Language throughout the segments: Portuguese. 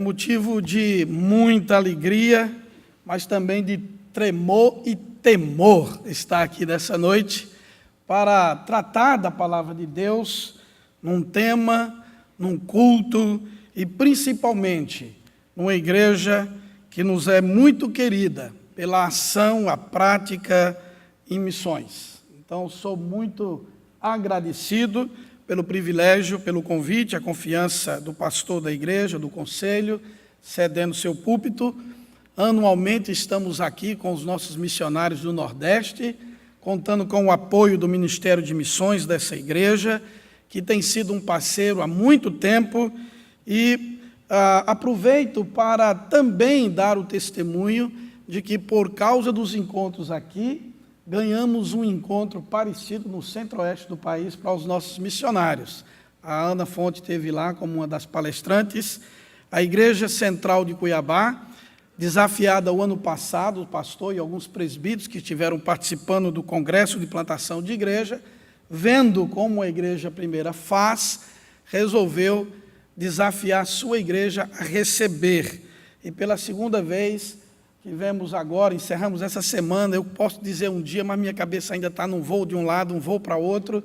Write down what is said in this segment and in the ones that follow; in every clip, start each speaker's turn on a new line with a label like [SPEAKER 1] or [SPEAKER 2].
[SPEAKER 1] Motivo de muita alegria, mas também de tremor e temor estar aqui nessa noite para tratar da palavra de Deus num tema, num culto e principalmente numa igreja que nos é muito querida pela ação, a prática em missões. Então, sou muito agradecido pelo privilégio, pelo convite, a confiança do pastor da igreja, do conselho, cedendo seu púlpito. Anualmente estamos aqui com os nossos missionários do Nordeste, contando com o apoio do Ministério de Missões dessa igreja, que tem sido um parceiro há muito tempo, e aproveito para também dar o testemunho de que, por causa dos encontros aqui, ganhamos um encontro parecido no centro-oeste do país para os nossos missionários. A Ana Fonte esteve lá como uma das palestrantes. A Igreja Central de Cuiabá, desafiada o ano passado, o pastor e alguns presbíteros que estiveram participando do Congresso de Plantação de Igreja, vendo como a Igreja Primeira faz, resolveu desafiar a sua igreja a receber. E pela segunda vez, tivemos agora, encerramos essa semana, eu posso dizer um dia, mas minha cabeça ainda está num voo de um lado, um voo para outro,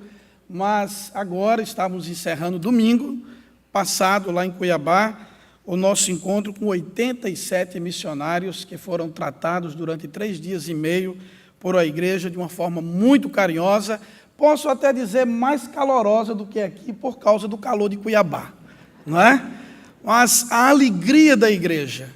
[SPEAKER 1] mas agora estamos encerrando domingo passado, lá em Cuiabá, o nosso encontro com 87 missionários que foram tratados durante 3 dias e meio por a igreja de uma forma muito carinhosa, posso até dizer mais calorosa do que aqui por causa do calor de Cuiabá, não é? Mas a alegria da igreja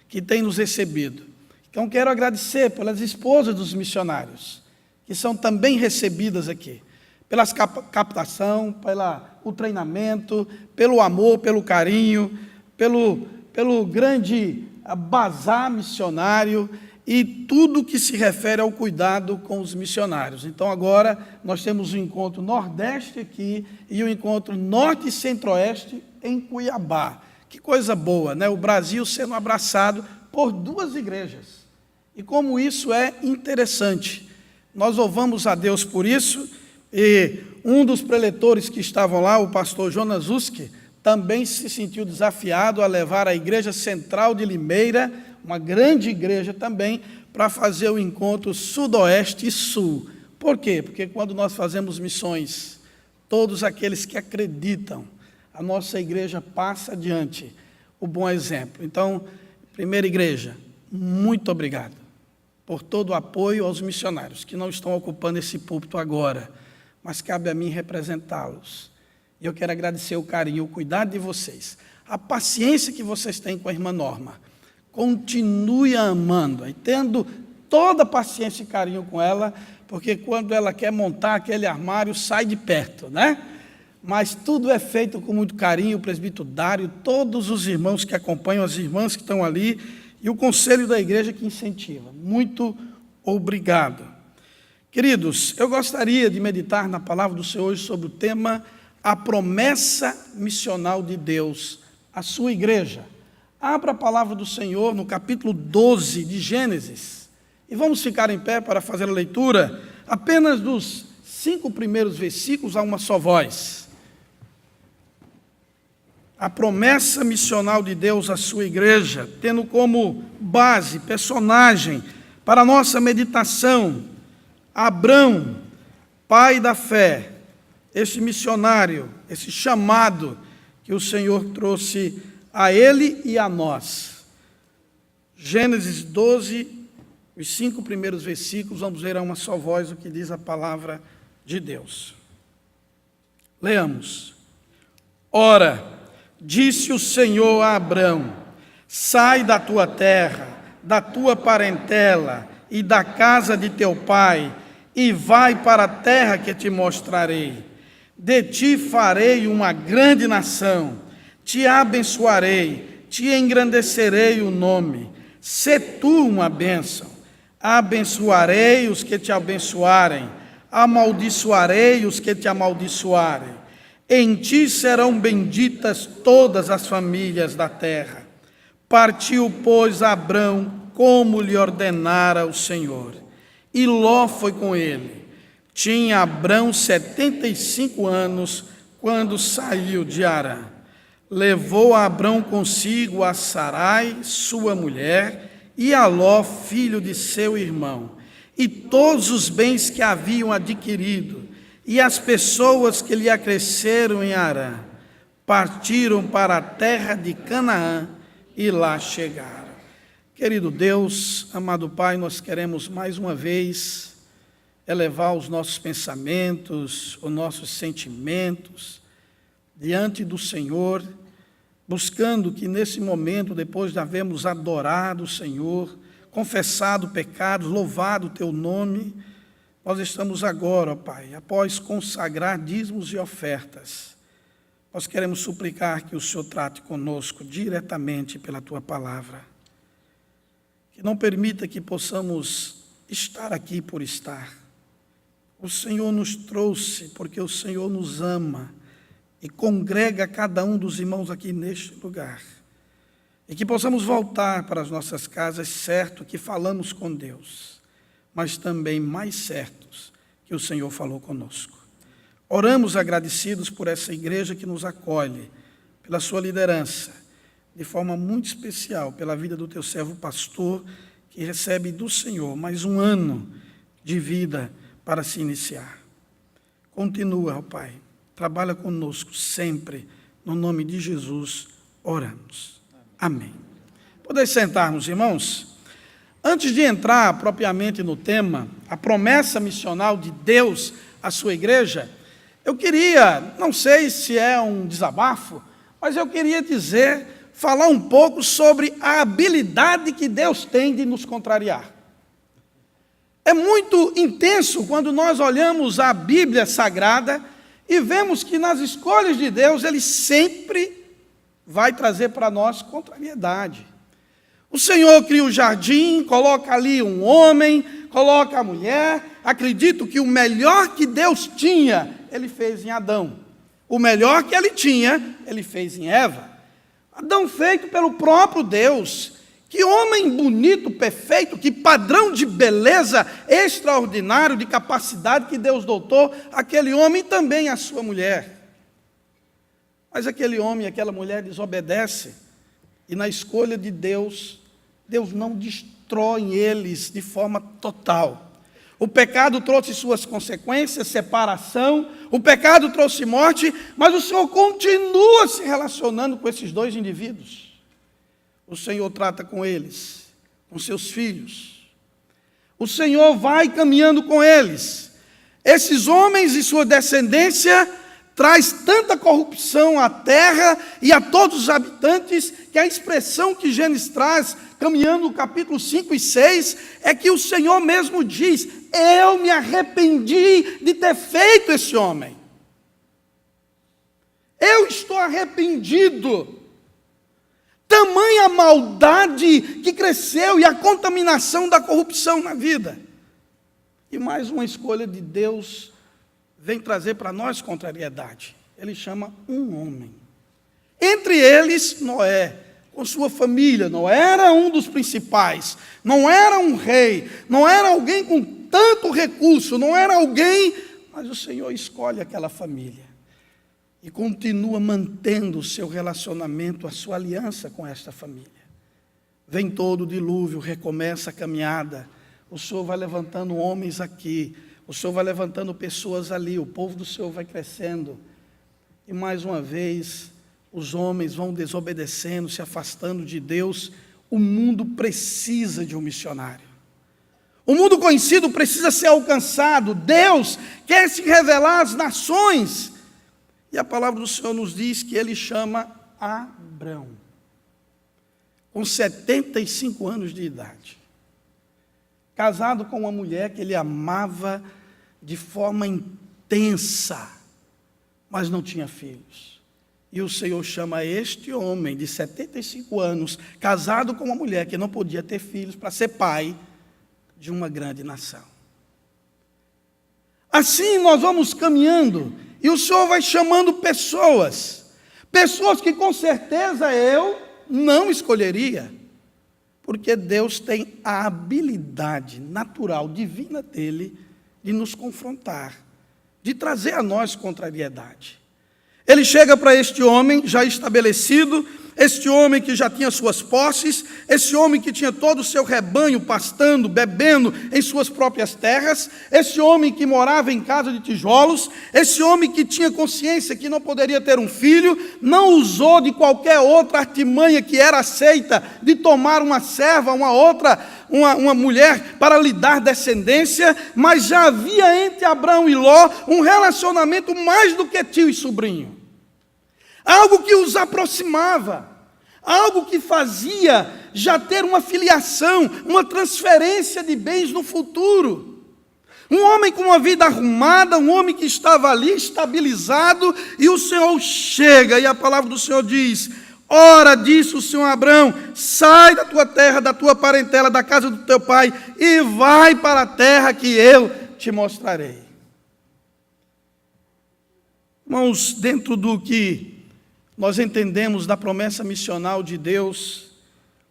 [SPEAKER 1] que tem nos recebido. Então, quero agradecer pelas esposas dos missionários, que são também recebidas aqui, pela captação, pelo treinamento, pelo amor, pelo carinho, pelo grande bazar missionário e tudo que se refere ao cuidado com os missionários. Então, agora, nós temos o encontro Nordeste aqui e o encontro Norte e Centro-Oeste em Cuiabá. Que coisa boa, né? O Brasil sendo abraçado por 2 igrejas. E como isso é interessante. Nós louvamos a Deus por isso, e um dos preletores que estavam lá, o pastor Jonas Uski, também se sentiu desafiado a levar a Igreja Central de Limeira, uma grande igreja também, para fazer o encontro Sudoeste e Sul. Por quê? Porque quando nós fazemos missões, todos aqueles que acreditam, a nossa igreja passa adiante o bom exemplo. Então, primeira igreja, muito obrigado por todo o apoio aos missionários que não estão ocupando esse púlpito agora, mas cabe a mim representá-los. E eu quero agradecer o carinho, o cuidado de vocês, a paciência que vocês têm com a irmã Norma. Continue a amando e tendo toda a paciência e carinho com ela, porque quando ela quer montar aquele armário, sai de perto, né? Mas tudo é feito com muito carinho, o presbítero Dário, todos os irmãos que acompanham, as irmãs que estão ali, e o conselho da igreja que incentiva. Muito obrigado. Queridos, eu gostaria de meditar na palavra do Senhor hoje sobre o tema a promessa missional de Deus à sua igreja. Abra a palavra do Senhor no capítulo 12 de Gênesis, e vamos ficar em pé para fazer a leitura apenas dos 5 primeiros versículos a uma só voz. A promessa missional de Deus à sua igreja, tendo como base, personagem, para a nossa meditação, Abrão, pai da fé, esse missionário, esse chamado que o Senhor trouxe a ele e a nós. Gênesis 12, os 5 primeiros versículos, vamos ler a uma só voz o que diz a palavra de Deus. Leamos. Ora, disse o Senhor a Abrão: sai da tua terra, da tua parentela e da casa de teu pai, e vai para a terra que te mostrarei. De ti farei uma grande nação, te abençoarei, te engrandecerei o nome. Sê tu uma bênção. Abençoarei os que te abençoarem, amaldiçoarei os que te amaldiçoarem. Em ti serão benditas todas as famílias da terra. Partiu, pois, Abrão, como lhe ordenara o Senhor. E Ló foi com ele. Tinha Abrão 75 anos, quando saiu de Harã. levou Abrão consigo a Sarai, sua mulher, e a Ló, filho de seu irmão, e todos os bens que haviam adquirido, e as pessoas que lhe acresceram em Harã, partiram para a terra de Canaã e lá chegaram. Querido Deus, amado Pai, nós queremos mais uma vez elevar os nossos pensamentos, os nossos sentimentos diante do Senhor, buscando que nesse momento, depois de havermos adorado o Senhor, confessado pecados, louvado o Teu nome, nós estamos agora, ó Pai, após consagrar dízimos e ofertas, nós queremos suplicar que o Senhor trate conosco diretamente pela Tua palavra, que não permita que possamos estar aqui por estar. O Senhor nos trouxe porque o Senhor nos ama e congrega cada um dos irmãos aqui neste lugar. E que possamos voltar para as nossas casas certo que falamos com Deus, mas também mais certos que o Senhor falou conosco. Oramos agradecidos por essa igreja que nos acolhe, pela sua liderança, de forma muito especial pela vida do teu servo pastor, que recebe do Senhor mais um ano de vida para se iniciar. Continua, ó Pai, trabalha conosco sempre, no nome de Jesus, oramos. Amém. Podeis sentarmos, irmãos? Antes de entrar propriamente no tema, a promessa missional de Deus à sua igreja, eu queria, não sei se é um desabafo, mas eu queria falar um pouco sobre a habilidade que Deus tem de nos contrariar. É muito intenso quando nós olhamos a Bíblia Sagrada e vemos que nas escolhas de Deus, Ele sempre vai trazer para nós contrariedade. O Senhor cria o jardim, coloca ali um homem, coloca a mulher. Acredito que o melhor que Deus tinha, Ele fez em Adão. O melhor que Ele tinha, Ele fez em Eva. Adão feito pelo próprio Deus. Que homem bonito, perfeito, que padrão de beleza extraordinário, de capacidade que Deus dotou aquele homem e também a sua mulher. Mas aquele homem e aquela mulher desobedecem, e na escolha de Deus, Deus não destrói eles de forma total. O pecado trouxe suas consequências, separação, o pecado trouxe morte, mas o Senhor continua se relacionando com esses dois indivíduos. O Senhor trata com eles, com seus filhos. O Senhor vai caminhando com eles. Esses homens e sua descendência traz tanta corrupção à terra e a todos os habitantes, que a expressão que Gênesis traz, caminhando no capítulo 5 e 6, é que o Senhor mesmo diz: eu me arrependi de ter feito esse homem. Eu estou arrependido. Tamanha maldade que cresceu e a contaminação da corrupção na vida. E mais uma escolha de Deus vem trazer para nós contrariedade. Ele chama um homem. Entre eles, Noé, com sua família. Noé era um dos principais. Não era um rei. Não era alguém com tanto recurso. Não era alguém... Mas o Senhor escolhe aquela família. E continua mantendo o seu relacionamento, a sua aliança com esta família. Vem todo o dilúvio, recomeça a caminhada. O Senhor vai levantando homens aqui. O Senhor vai levantando pessoas ali. O povo do Senhor vai crescendo. E mais uma vez, os homens vão desobedecendo, se afastando de Deus. O mundo precisa de um missionário. O mundo conhecido precisa ser alcançado. Deus quer se revelar às nações. E a palavra do Senhor nos diz que Ele chama Abrão, com 75 anos de idade, casado com uma mulher que ele amava de forma intensa, mas não tinha filhos. E o Senhor chama este homem de 75 anos, casado com uma mulher que não podia ter filhos, para ser pai de uma grande nação. Assim nós vamos caminhando, e o Senhor vai chamando pessoas que com certeza eu não escolheria, porque Deus tem a habilidade natural, divina dele, de nos confrontar, de trazer a nós contrariedade. Ele chega para este homem já estabelecido, este homem que já tinha suas posses, esse homem que tinha todo o seu rebanho pastando, bebendo em suas próprias terras, esse homem que morava em casa de tijolos, esse homem que tinha consciência que não poderia ter um filho, não usou de qualquer outra artimanha que era aceita de tomar uma serva, uma mulher para lhe dar descendência, mas já havia entre Abraão e Ló um relacionamento mais do que tio e sobrinho. Algo que os aproximava, algo que fazia já ter uma filiação, uma transferência de bens no futuro. Um homem com uma vida arrumada, um homem que estava ali estabilizado, e o Senhor chega, e a palavra do Senhor diz: ora, disse o Senhor a Abraão, sai da tua terra, da tua parentela, da casa do teu pai, e vai para a terra que eu te mostrarei. Irmãos, dentro do que nós entendemos da promessa missional de Deus,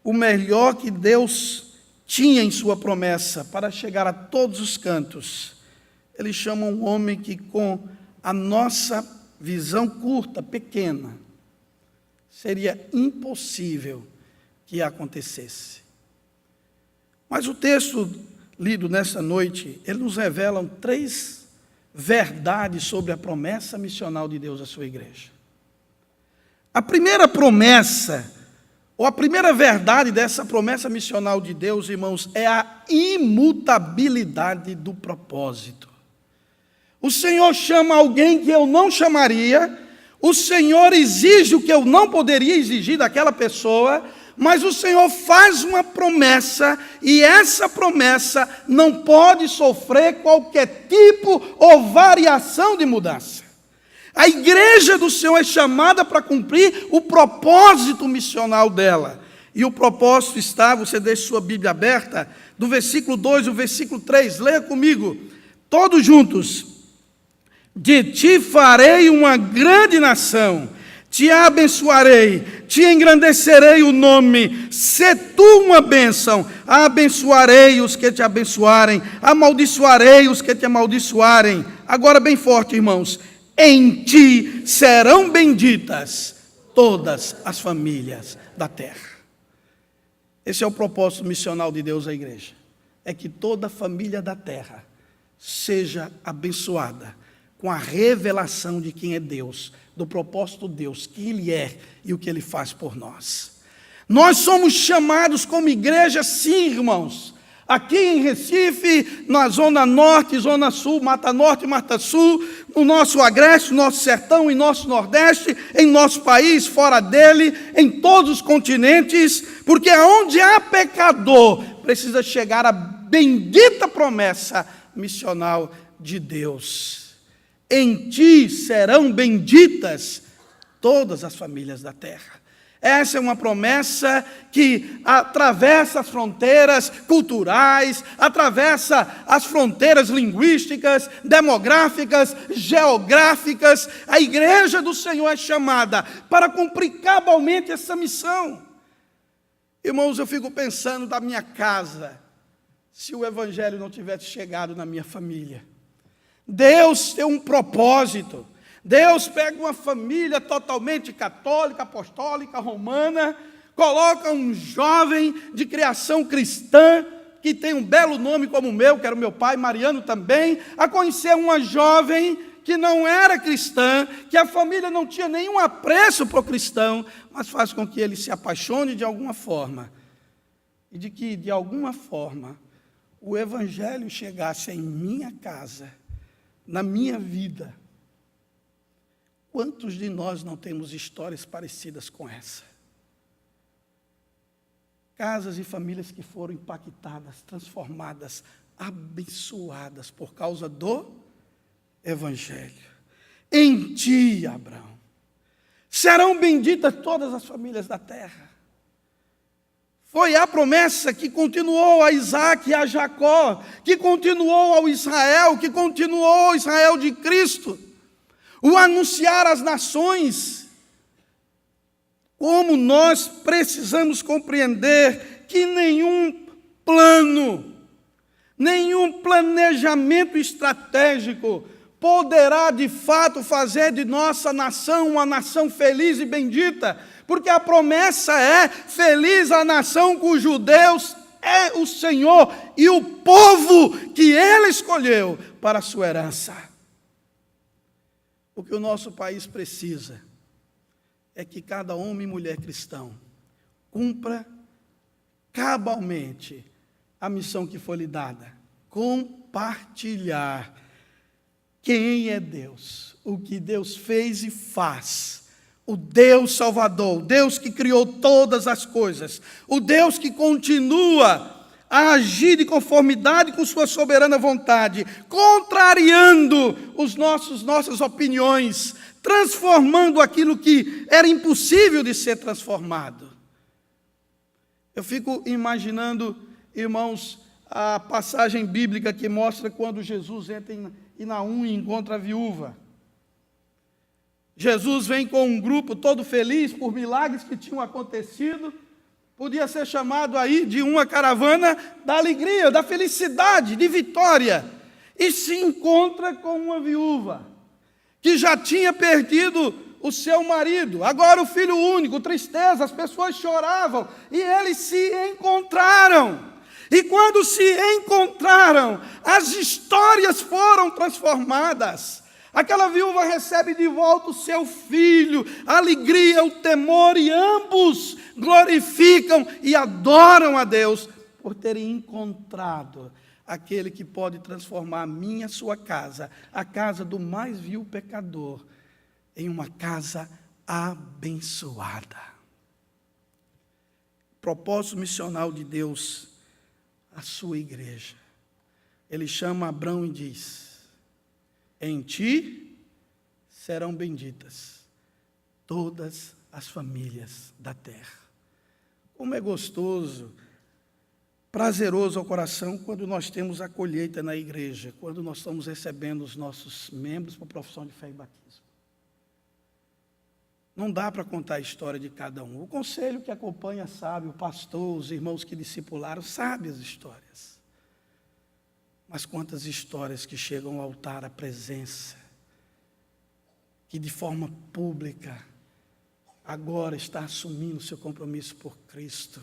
[SPEAKER 1] o melhor que Deus tinha em sua promessa para chegar a todos os cantos, Ele chama um homem que, com a nossa visão curta, pequena, seria impossível que acontecesse. Mas o texto lido nesta noite, ele nos revela 3 verdades sobre a promessa missional de Deus à sua igreja. A primeira promessa, ou a primeira verdade dessa promessa missional de Deus, irmãos, é a imutabilidade do propósito. O Senhor chama alguém que eu não chamaria, o Senhor exige o que eu não poderia exigir daquela pessoa, mas o Senhor faz uma promessa, e essa promessa não pode sofrer qualquer tipo ou variação de mudança. A igreja do Senhor é chamada para cumprir o propósito missional dela. E o propósito está, você deixa sua Bíblia aberta, do versículo 2 ao versículo 3, leia comigo, todos juntos. De ti farei uma grande nação, te abençoarei, te engrandecerei o nome, se tu uma bênção, abençoarei os que te abençoarem, amaldiçoarei os que te amaldiçoarem. Agora bem forte, irmãos, em ti serão benditas todas as famílias da terra. Esse é o propósito missional de Deus à igreja. É que toda família da terra seja abençoada com a revelação de quem é Deus, do propósito de Deus, quem Ele é e o que Ele faz por nós. Nós somos chamados como igreja, sim, irmãos. Aqui em Recife, na Zona Norte, Zona Sul, Mata Norte, Mata Sul, no nosso Agreste, no nosso Sertão, em nosso Nordeste, em nosso país, fora dele, em todos os continentes, porque onde há pecador, precisa chegar a bendita promessa missional de Deus. Em ti serão benditas todas as famílias da terra. Essa é uma promessa que atravessa as fronteiras culturais, atravessa as fronteiras linguísticas, demográficas, geográficas. A igreja do Senhor é chamada para cumprir cabalmente essa missão. Irmãos, eu fico pensando da minha casa, se o evangelho não tivesse chegado na minha família. Deus tem um propósito. Deus pega uma família totalmente católica, apostólica, romana, coloca um jovem de criação cristã, que tem um belo nome como o meu, que era o meu pai, Mariano também, a conhecer uma jovem que não era cristã, que a família não tinha nenhum apreço para o cristão, mas faz com que ele se apaixone de alguma forma, e de que, de alguma forma, o evangelho chegasse em minha casa, na minha vida. Quantos de nós não temos histórias parecidas com essa? Casas e famílias que foram impactadas, transformadas, abençoadas por causa do evangelho. Em ti, Abraão, serão benditas todas as famílias da terra. Foi a promessa que continuou a Isaac e a Jacó, que continuou ao Israel, que continuou ao Israel de Cristo. O anunciar às nações, como nós precisamos compreender que nenhum plano, nenhum planejamento estratégico poderá de fato fazer de nossa nação uma nação feliz e bendita, porque a promessa é: feliz a nação cujo Deus é o Senhor e o povo que Ele escolheu para a sua herança. O que o nosso país precisa é que cada homem e mulher cristão cumpra cabalmente a missão que foi lhe dada: compartilhar quem é Deus, o que Deus fez e faz, o Deus Salvador, o Deus que criou todas as coisas, o Deus que continua a agir de conformidade com sua soberana vontade, contrariando nossas opiniões, transformando aquilo que era impossível de ser transformado. Eu fico imaginando, irmãos, a passagem bíblica que mostra quando Jesus entra em Naum e encontra a viúva. Jesus vem com um grupo todo feliz por milagres que tinham acontecido. Podia ser chamado aí de uma caravana da alegria, da felicidade, de vitória. E se encontra com uma viúva que já tinha perdido o seu marido, agora o filho único, tristeza, as pessoas choravam, e eles se encontraram. E quando se encontraram, as histórias foram transformadas. Aquela viúva recebe de volta o seu filho, a alegria, o temor, e ambos glorificam e adoram a Deus por terem encontrado aquele que pode transformar a minha, sua casa, a casa do mais vil pecador, em uma casa abençoada. Propósito missional de Deus, a sua igreja. Ele chama Abrão e diz: em ti serão benditas todas as famílias da terra. Como é gostoso, prazeroso ao coração quando nós temos a colheita na igreja, quando nós estamos recebendo os nossos membros para a profissão de fé e batismo. Não dá para contar a história de cada um. O conselho que acompanha sabe, o pastor, os irmãos que discipularam, sabe as histórias. Mas quantas histórias que chegam ao altar, à presença, que de forma pública agora está assumindo seu compromisso por Cristo,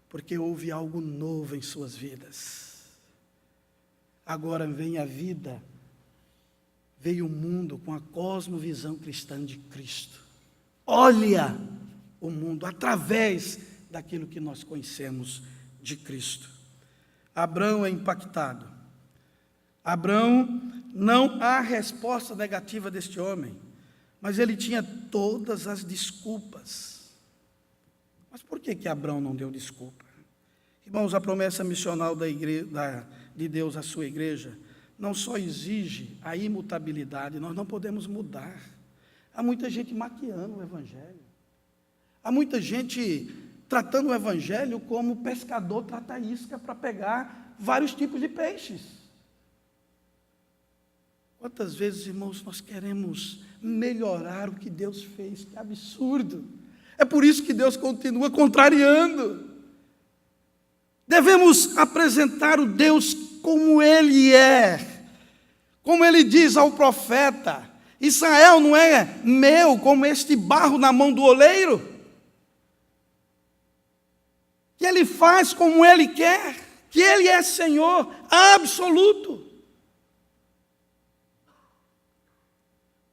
[SPEAKER 1] porque houve algo novo em suas vidas. Agora vem a vida, veio o mundo com a cosmovisão cristã de Cristo. Olha o mundo através daquilo que nós conhecemos de Cristo. Abrão é impactado. Abrão, não há resposta negativa deste homem, mas ele tinha todas as desculpas. Mas por que Abrão não deu desculpa? Irmãos, a promessa missional de Deus à sua igreja não só exige a imutabilidade, nós não podemos mudar. Há muita gente maquiando o Evangelho. Há muita gente tratando o Evangelho como o pescador trata a isca para pegar vários tipos de peixes. Quantas vezes, irmãos, nós queremos melhorar o que Deus fez? Que absurdo! É por isso que Deus continua contrariando. Devemos apresentar o Deus como Ele é. Como Ele diz ao profeta: Israel não é meu como este barro na mão do oleiro, que Ele faz como Ele quer, que Ele é Senhor absoluto.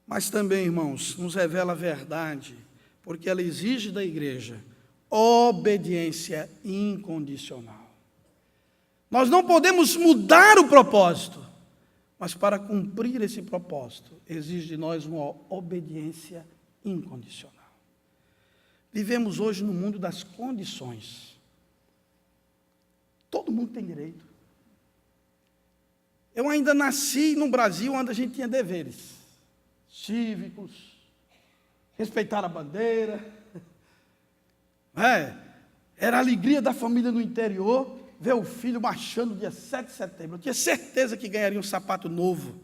[SPEAKER 1] Mas também, irmãos, nos revela a verdade, porque ela exige da igreja obediência incondicional. Nós não podemos mudar o propósito, mas para cumprir esse propósito, exige de nós uma obediência incondicional. Vivemos hoje no mundo das condições. Todo mundo tem direito. Eu ainda nasci no Brasil onde a gente tinha deveres cívicos, respeitar a bandeira. Era a alegria da família no interior ver o filho marchando dia 7 de setembro. Eu tinha certeza que ganharia um sapato novo,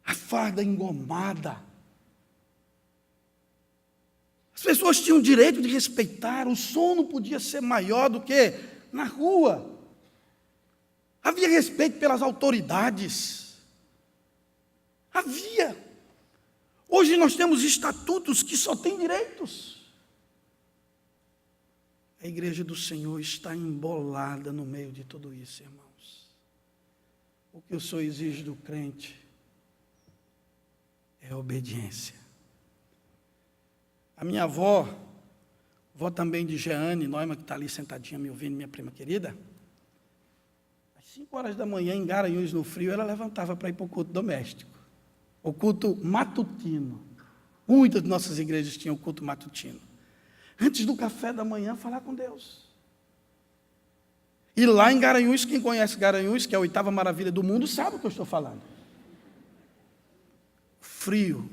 [SPEAKER 1] a farda engomada. As pessoas tinham o direito de respeitar, o som não podia ser maior do que na rua. Havia respeito pelas autoridades. Havia. Hoje nós temos estatutos que só têm direitos. A igreja do Senhor está embolada no meio de tudo isso, irmãos. O que o Senhor exige do crente é obediência. A minha avó também de Jeane Neumann, que está ali sentadinha me ouvindo, minha prima querida, às 5 horas da manhã, em Garanhuns, no frio, ela levantava para ir para o culto doméstico, o culto matutino. Muitas de nossas igrejas tinham o culto matutino. Antes do café da manhã, falar com Deus. E lá em Garanhuns, quem conhece Garanhuns, que é a 8ª maravilha do mundo, sabe o que eu estou falando. Frio.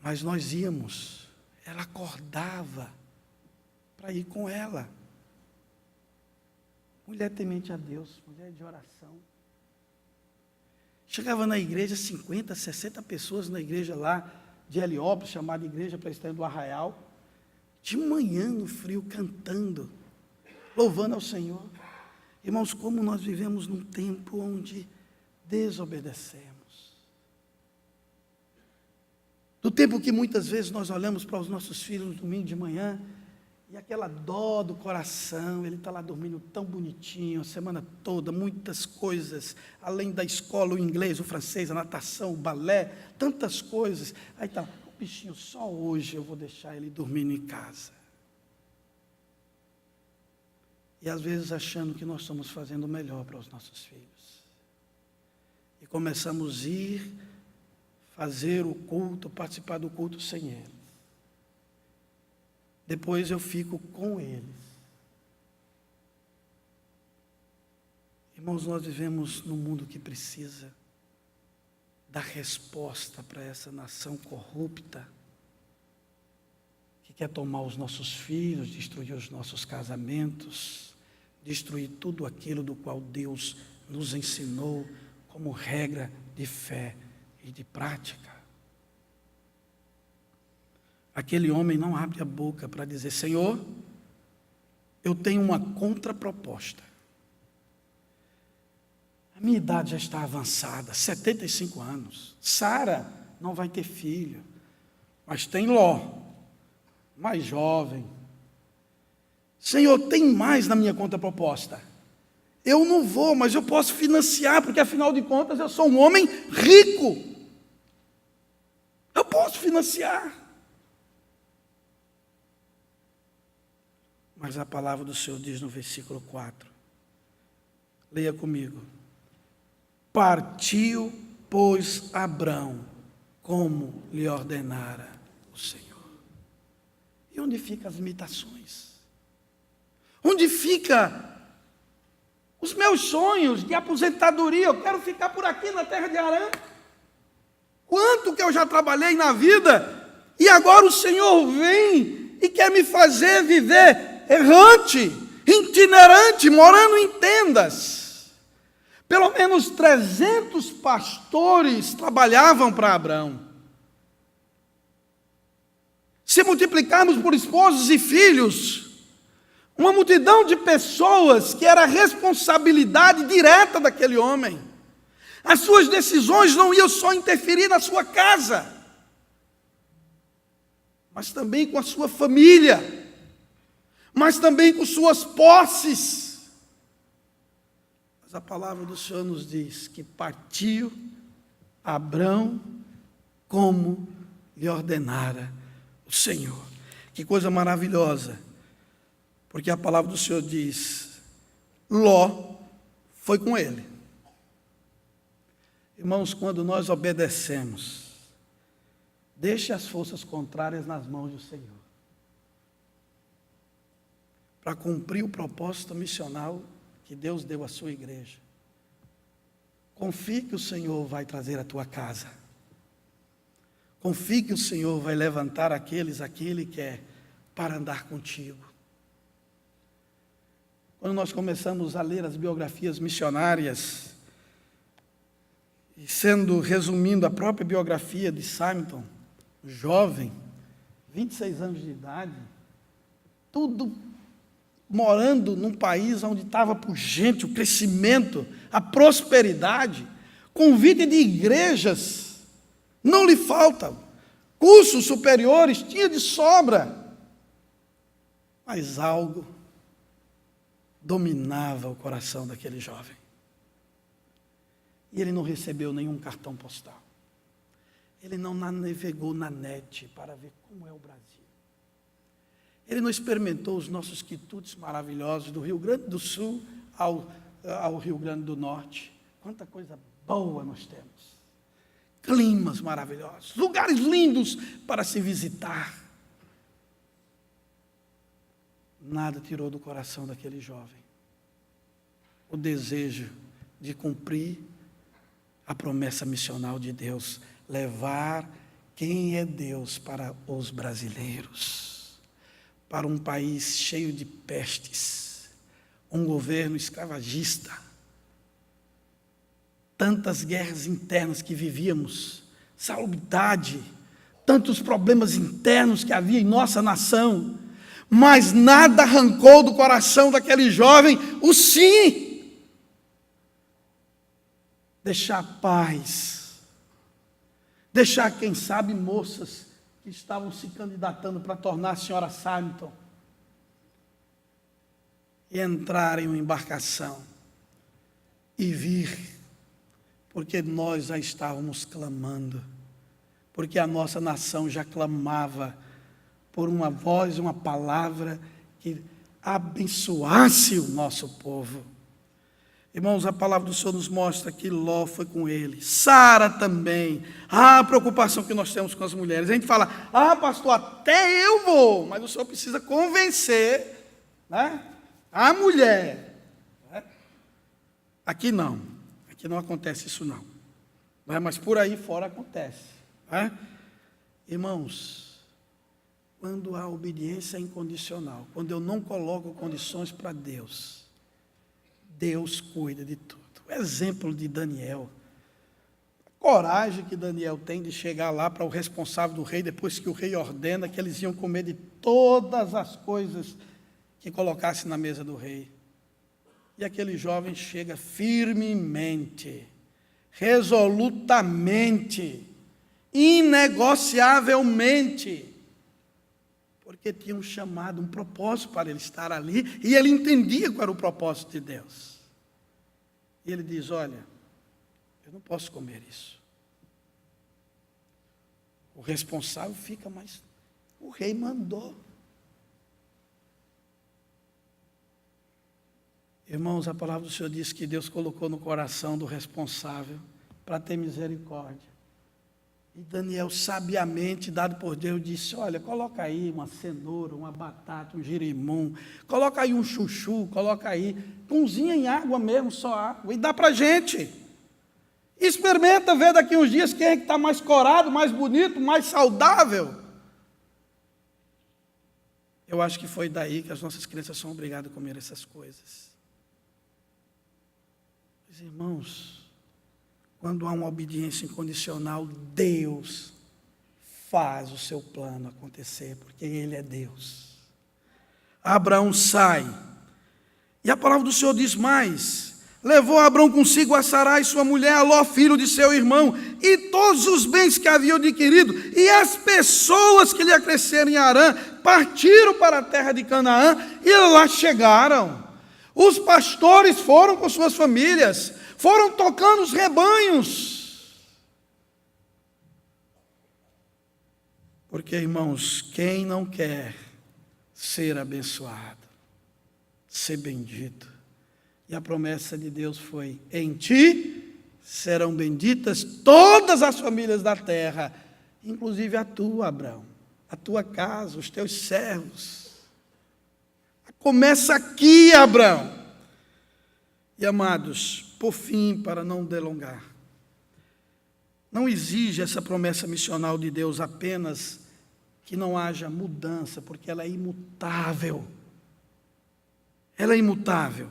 [SPEAKER 1] Mas nós íamos. Ela acordava para ir com ela. Mulher temente a Deus, mulher de oração. Chegava na igreja, 50, 60 pessoas na igreja lá de Heliópolis, chamada Igreja Presbiteriana do Arraial. De manhã no frio, cantando, louvando ao Senhor. Irmãos, como nós vivemos num tempo onde desobedecemos. Do tempo que muitas vezes nós olhamos para os nossos filhos no domingo de manhã, e aquela dó do coração, ele está lá dormindo tão bonitinho, a semana toda, muitas coisas, além da escola, o inglês, o francês, a natação, o balé, tantas coisas. Aí está, o bichinho, só hoje eu vou deixar ele dormindo em casa. E às vezes achando que nós estamos fazendo o melhor para os nossos filhos. E começamos a ir fazer o culto, participar do culto sem eles. Depois eu fico com eles. Irmãos, nós vivemos num mundo que precisa dar resposta para essa nação corrupta, que quer tomar os nossos filhos, destruir os nossos casamentos, destruir tudo aquilo do qual Deus nos ensinou como regra de fé e de prática. Aquele homem não abre a boca para dizer: Senhor, eu tenho uma contraproposta. A minha idade já está avançada, 75 anos. Sara não vai ter filho, mas tem Ló, mais jovem. Senhor, tem mais na minha contraproposta. Eu não vou, mas eu posso financiar, porque afinal de contas eu sou um homem rico. Eu posso financiar. Mas a palavra do Senhor diz no versículo 4. Leia comigo. Partiu, pois, Abrão, como lhe ordenara o Senhor. E onde ficam as imitações? Onde fica os meus sonhos de aposentadoria? Eu quero ficar por aqui na terra de Harã. Quanto que eu já trabalhei na vida, e agora o Senhor vem e quer me fazer viver errante, itinerante, morando em tendas. Pelo menos 300 pastores trabalhavam para Abrão. Se multiplicarmos por esposos e filhos, uma multidão de pessoas que era a responsabilidade direta daquele homem. As suas decisões não iam só interferir na sua casa, mas também com a sua família, mas também com suas posses. Mas a palavra do Senhor nos diz que partiu Abrão como lhe ordenara o Senhor. Que coisa maravilhosa, porque a palavra do Senhor diz: Ló foi com ele. Irmãos, quando nós obedecemos, deixe as forças contrárias nas mãos do Senhor, para cumprir o propósito missional que Deus deu à sua igreja. Confie que o Senhor vai trazer a tua casa. Confie que o Senhor vai levantar aqueles a quem Ele quer para andar contigo. Quando nós começamos a ler as biografias missionárias, e resumindo a própria biografia de Simonton, jovem, 26 anos de idade, tudo morando num país onde estava pujante o crescimento, a prosperidade, convite de igrejas, não lhe falta. Cursos superiores tinha de sobra. Mas algo dominava o coração daquele jovem. E ele não recebeu nenhum cartão postal. Ele não navegou na net para ver como é o Brasil. Ele não experimentou os nossos quitutes maravilhosos do Rio Grande do Sul ao Rio Grande do Norte. Quanta coisa boa nós temos. Climas maravilhosos, lugares lindos para se visitar. Nada tirou do coração daquele jovem o desejo de cumprir a promessa missional de Deus, levar quem é Deus para os brasileiros, para um país cheio de pestes, um governo escravagista, tantas guerras internas que vivíamos, salubridade, tantos problemas internos que havia em nossa nação, mas nada arrancou do coração daquele jovem o sim. Deixar paz, deixar, quem sabe, moças que estavam se candidatando para tornar a senhora Samilton e entrar em uma embarcação e vir, porque nós já estávamos clamando, porque a nossa nação já clamava por uma voz, uma palavra que abençoasse o nosso povo. Irmãos, a palavra do Senhor nos mostra que Ló foi com ele, Sara também. A preocupação que nós temos com as mulheres. A gente fala, pastor, até eu vou, mas o Senhor precisa convencer, né, a mulher. Né? Aqui não acontece isso não. Mas por aí fora acontece. Né? Irmãos, quando há obediência incondicional, quando eu não coloco condições para Deus, Deus cuida de tudo. O exemplo de Daniel, a coragem que Daniel tem de chegar lá para o responsável do rei, depois que o rei ordena que eles iam comer de todas as coisas que colocasse na mesa do rei. E aquele jovem chega firmemente, resolutamente, inegociavelmente, porque tinha um chamado, um propósito para ele estar ali, e ele entendia qual era o propósito de Deus. E ele diz, olha, eu não posso comer isso. O responsável fica, mas o rei mandou. Irmãos, a palavra do Senhor diz que Deus colocou no coração do responsável para ter misericórdia. E Daniel, sabiamente, dado por Deus, disse, olha, coloca aí uma cenoura, uma batata, um girimum, coloca aí um chuchu, coloca aí, cozinha em água mesmo, só água, e dá para a gente. Experimenta ver daqui uns dias quem é que está mais corado, mais bonito, mais saudável. Eu acho que foi daí que as nossas crianças são obrigadas a comer essas coisas. Mas, irmãos, quando há uma obediência incondicional, Deus faz o seu plano acontecer, porque Ele é Deus. Abraão sai, e a palavra do Senhor diz mais, levou Abraão consigo a Sarai, sua mulher, a Ló, filho de seu irmão, e todos os bens que haviam adquirido, e as pessoas que lhe acresceram em Harã, partiram para a terra de Canaã, e lá chegaram. Os pastores foram com suas famílias, foram tocando os rebanhos. Porque, irmãos, quem não quer ser abençoado, ser bendito? E a promessa de Deus foi, em ti serão benditas todas as famílias da terra, inclusive a tua, Abraão, a tua casa, os teus servos. Começa aqui, Abraão. E, amados, por fim, para não delongar, não exige essa promessa missional de Deus apenas que não haja mudança, porque ela é imutável. Ela é imutável.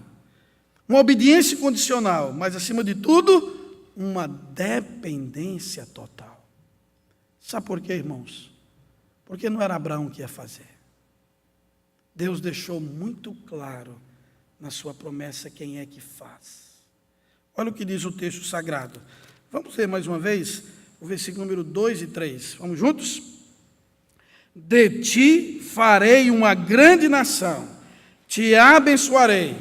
[SPEAKER 1] Uma obediência condicional, mas, acima de tudo, uma dependência total. Sabe por quê, irmãos? Porque não era Abraão que ia fazer. Deus deixou muito claro na sua promessa quem é que faz. Olha o que diz o texto sagrado. Vamos ler mais uma vez o versículo número 2 e 3. Vamos juntos? De ti farei uma grande nação, te abençoarei,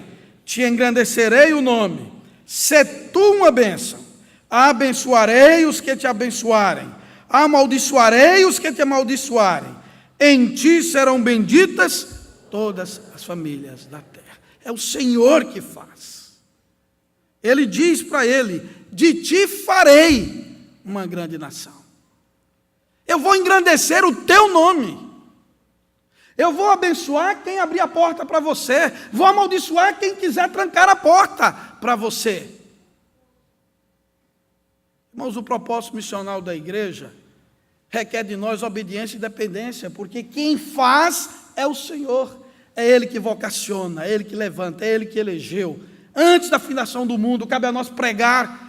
[SPEAKER 1] te engrandecerei o nome, sê tu uma bênção, abençoarei os que te abençoarem, amaldiçoarei os que te amaldiçoarem, em ti serão benditas todas as famílias da terra. É o Senhor que faz. Ele diz para ele: de ti farei uma grande nação. Eu vou engrandecer o teu nome. Eu vou abençoar quem abrir a porta para você. Vou amaldiçoar quem quiser trancar a porta para você. Irmãos, o propósito missional da igreja requer de nós obediência e dependência, porque quem faz é o Senhor. É Ele que vocaciona, é Ele que levanta, é Ele que elegeu. Antes da fundação do mundo, cabe a nós pregar.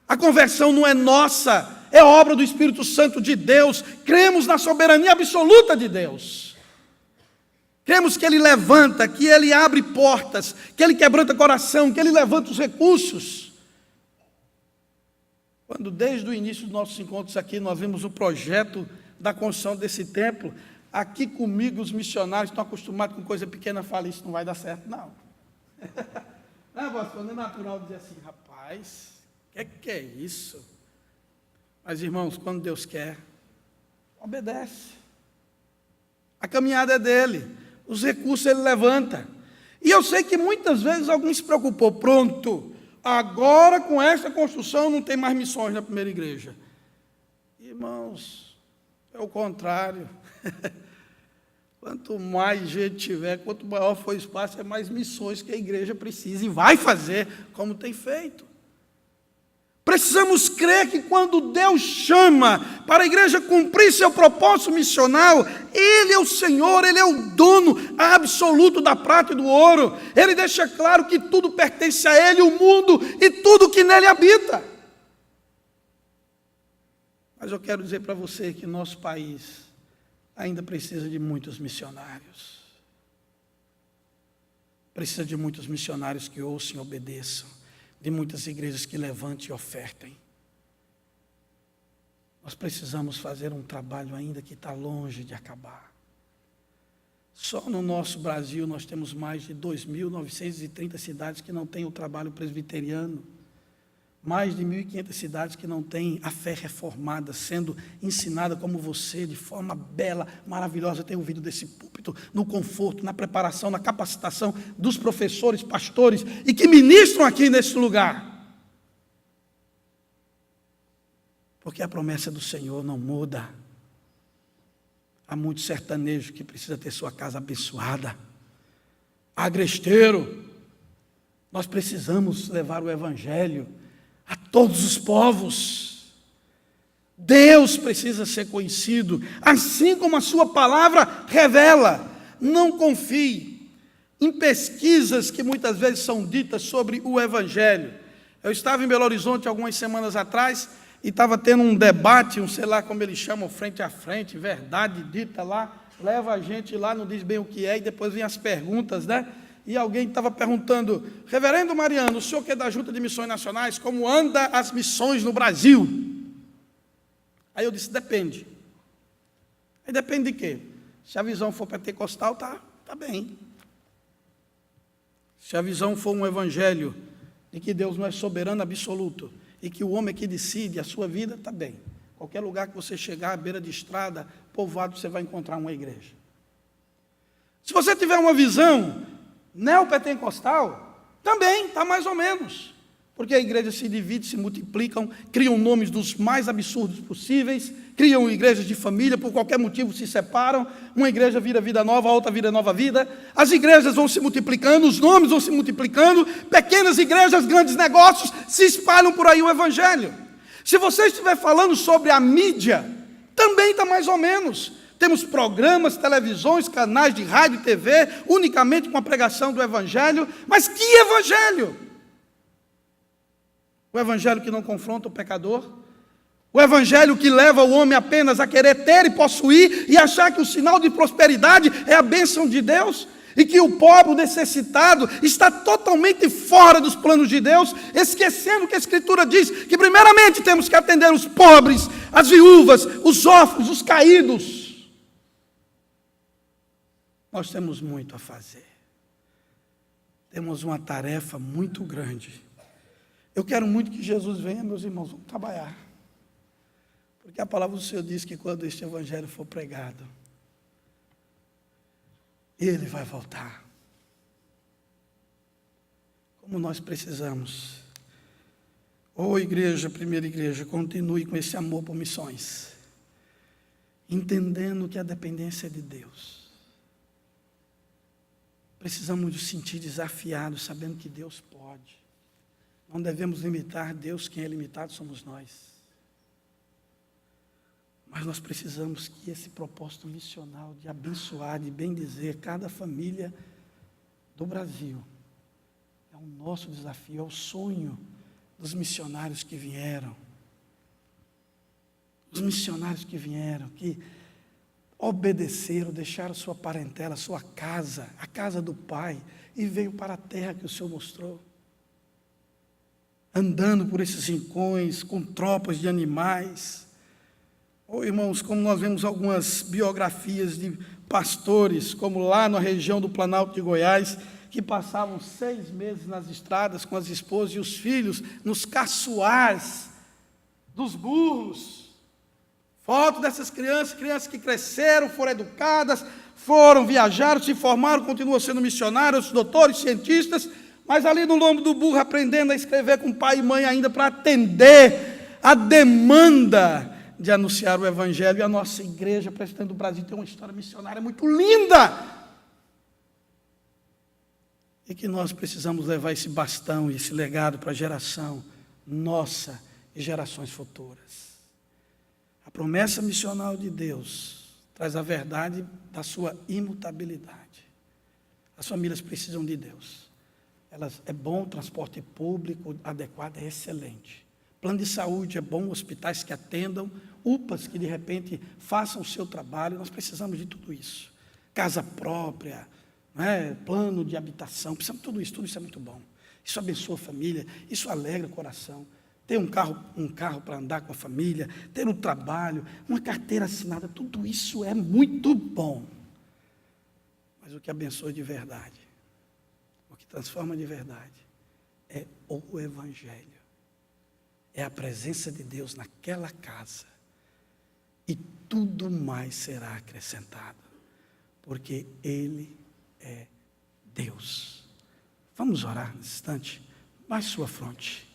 [SPEAKER 1] A conversão não é nossa, é obra do Espírito Santo de Deus. Cremos na soberania absoluta de Deus. Cremos que Ele levanta, que Ele abre portas, que Ele quebranta coração, que Ele levanta os recursos. Quando desde o início dos nossos encontros aqui, nós vimos o projeto da construção desse templo, aqui comigo os missionários estão acostumados com coisa pequena, falam: isso não vai dar certo, não. Não, pastor, não é natural dizer assim: rapaz, o que é isso? Mas, irmãos, quando Deus quer, obedece. A caminhada é dele, os recursos ele levanta. E eu sei que muitas vezes alguém se preocupou: pronto, agora com esta construção não tem mais missões na primeira igreja. Irmãos, é o contrário. Quanto mais gente tiver, quanto maior for o espaço, é mais missões que a igreja precisa e vai fazer, como tem feito. Precisamos crer que quando Deus chama para a igreja cumprir seu propósito missional, Ele é o Senhor, Ele é o dono absoluto da prata e do ouro. Ele deixa claro que tudo pertence a Ele, o mundo e tudo que nele habita. Mas eu quero dizer para você que nosso país ainda precisa de muitos missionários. Precisa de muitos missionários que ouçam e obedeçam. De muitas igrejas que levantem e ofertem. Nós precisamos fazer um trabalho ainda que está longe de acabar. Só no nosso Brasil nós temos mais de 2.930 cidades que não têm o trabalho presbiteriano. Mais de 1.500 cidades que não têm a fé reformada, sendo ensinada como você, de forma bela, maravilhosa, tem ouvido desse púlpito, no conforto, na preparação, na capacitação dos professores, pastores, e que ministram aqui nesse lugar. Porque a promessa do Senhor não muda. Há muito sertanejo que precisa ter sua casa abençoada. Agresteiro, nós precisamos levar o Evangelho a todos os povos. Deus precisa ser conhecido, assim como a sua palavra revela. Não confie em pesquisas que muitas vezes são ditas sobre o Evangelho. Eu estava em Belo Horizonte algumas semanas atrás e estava tendo um debate, sei lá como eles chamam, frente a frente, verdade dita lá, leva a gente lá, não diz bem o que é, e depois vem as perguntas, né? E alguém estava perguntando: reverendo Mariano, o senhor que é da Junta de Missões Nacionais, como anda as missões no Brasil? Aí eu disse: depende. Aí depende de quê? Se a visão for pentecostal, tá bem. Se a visão for um evangelho de que Deus não é soberano absoluto e que o homem é que decide a sua vida, está bem. Qualquer lugar que você chegar, à beira de estrada, povoado, você vai encontrar uma igreja. Se você tiver uma visão neopentecostal, também está mais ou menos. Porque a igreja se divide, se multiplicam, criam nomes dos mais absurdos possíveis, criam igrejas de família, por qualquer motivo se separam, uma igreja vira vida nova, a outra vira nova vida, as igrejas vão se multiplicando, os nomes vão se multiplicando, pequenas igrejas, grandes negócios, se espalham por aí o Evangelho. Se você estiver falando sobre a mídia, também está mais ou menos. Temos programas, televisões, canais de rádio e TV, unicamente com a pregação do Evangelho. Mas que Evangelho? O Evangelho que não confronta o pecador? O Evangelho que leva o homem apenas a querer ter e possuir e achar que o sinal de prosperidade é a bênção de Deus? e que o pobre, o necessitado, está totalmente fora dos planos de Deus, esquecendo que a Escritura diz que primeiramente temos que atender os pobres, as viúvas, os órfãos, os caídos. Nós temos muito a fazer. Temos uma tarefa muito grande. Eu quero muito que Jesus venha, meus irmãos, vamos trabalhar. Porque a palavra do Senhor diz que quando este evangelho for pregado, Ele vai voltar. Como nós precisamos. Igreja, primeira igreja, continue com esse amor por missões. Entendendo que a dependência é de Deus. Precisamos nos sentir desafiados, sabendo que Deus pode. Não devemos limitar Deus, quem é limitado somos nós. Mas nós precisamos que esse propósito missional de abençoar, de bendizer cada família do Brasil, é o nosso desafio, é o sonho dos missionários que vieram. Os missionários que vieram, que obedeceram, deixaram sua parentela, sua casa, a casa do Pai, e veio para a terra que o Senhor mostrou. Andando por esses rincões, com tropas de animais. Irmãos, como nós vemos algumas biografias de pastores, como lá na região do Planalto de Goiás, que passavam 6 meses nas estradas com as esposas e os filhos, nos caçoais dos burros. Foto dessas crianças que cresceram, foram educadas, foram, viajaram, se formaram, continuam sendo missionários, doutores, cientistas, mas ali no lombo do burro, aprendendo a escrever com pai e mãe ainda para atender a demanda de anunciar o Evangelho. E a nossa igreja presbiteriana do Brasil tem uma história missionária muito linda. E que nós precisamos levar esse bastão e esse legado para a geração nossa e gerações futuras. A promessa missional de Deus traz a verdade da sua imutabilidade. As famílias precisam de Deus. É bom, o transporte público adequado é excelente. Plano de saúde é bom, hospitais que atendam, UPAs que de repente façam o seu trabalho, nós precisamos de tudo isso. Casa própria, plano de habitação, precisamos de tudo isso é muito bom. Isso abençoa a família, isso alegra o coração. Ter um carro para andar com a família, ter um trabalho, uma carteira assinada, tudo isso é muito bom. Mas o que abençoa de verdade, o que transforma de verdade, é o Evangelho. É a presença de Deus naquela casa. E tudo mais será acrescentado. Porque Ele é Deus. Vamos orar nesse instante? Baixe sua fronte.